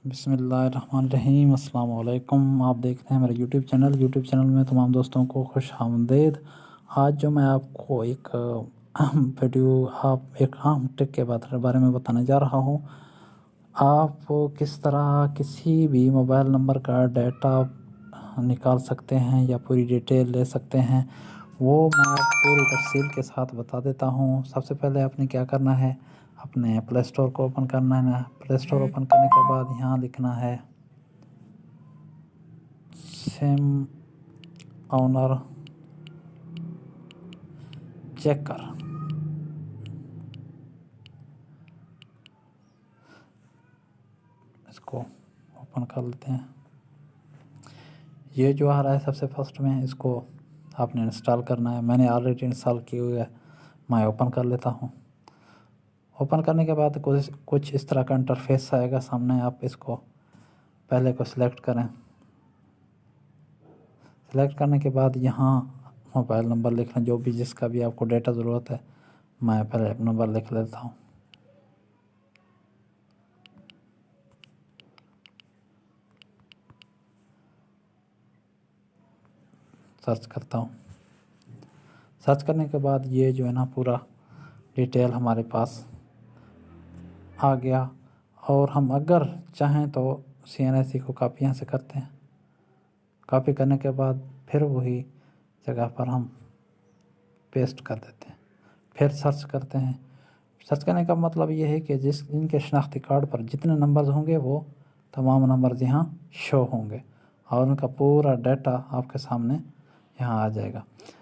بسم اللہ الرحمن الرحیم۔ السلام علیکم، آپ دیکھ رہے ہیں میرا یوٹیوب چینل میں تمام دوستوں کو خوش آمدید۔ آج جو میں آپ کو ایک اہم ٹک کے بارے میں بتانے جا رہا ہوں۔ آپ کس طرح کسی بھی موبائل نمبر کا ڈیٹا نکال سکتے ہیں یا پوری ڈیٹیل لے سکتے ہیں، وہ میں پوری تفصیل کے ساتھ بتا دیتا ہوں۔ سب سے پہلے آپ نے کیا کرنا ہے، اپنے پلے اسٹور کو اوپن کرنا ہے۔ پلے اسٹور اوپن کرنے کے بعد یہاں لکھنا ہے سم اونر چیکر۔ اس کو اوپن کر لیتے ہیں۔ یہ جو آ رہا ہے سب سے فرسٹ میں، اس کو آپ نے انسٹال کرنا ہے۔ میں نے آلریڈی انسٹال کی ہوئی ہے، میں اوپن کر لیتا ہوں۔ اوپن کرنے کے بعد کچھ اس طرح کا انٹرفیس آئے گا سامنے۔ آپ اس کو پہلے کو سلیکٹ کریں۔ سلیکٹ کرنے کے بعد یہاں موبائل نمبر لکھنا، جو بھی جس کا بھی آپ کو ڈیٹا ضرورت ہے۔ میں پہلے نمبر لکھ لیتا ہوں۔ سرچ کرتا ہوں۔ سرچ کرنے کے بعد یہ جو ہے نا پورا ڈیٹیل ہمارے پاس آ گیا، اور ہم اگر چاہیں تو CNSE کو کاپی یہاں سے کرتے ہیں۔ کاپی کرنے کے بعد پھر وہی جگہ پر ہم پیسٹ کر دیتے ہیں، پھر سرچ کرتے ہیں۔ سرچ کرنے کا مطلب یہ ہے کہ ان کے شناختی کارڈ پر جتنے نمبرز ہوں گے وہ تمام نمبرز یہاں شو ہوں گے، اور ان کا پورا ڈیٹا آپ کے سامنے یہاں آ جائے گا۔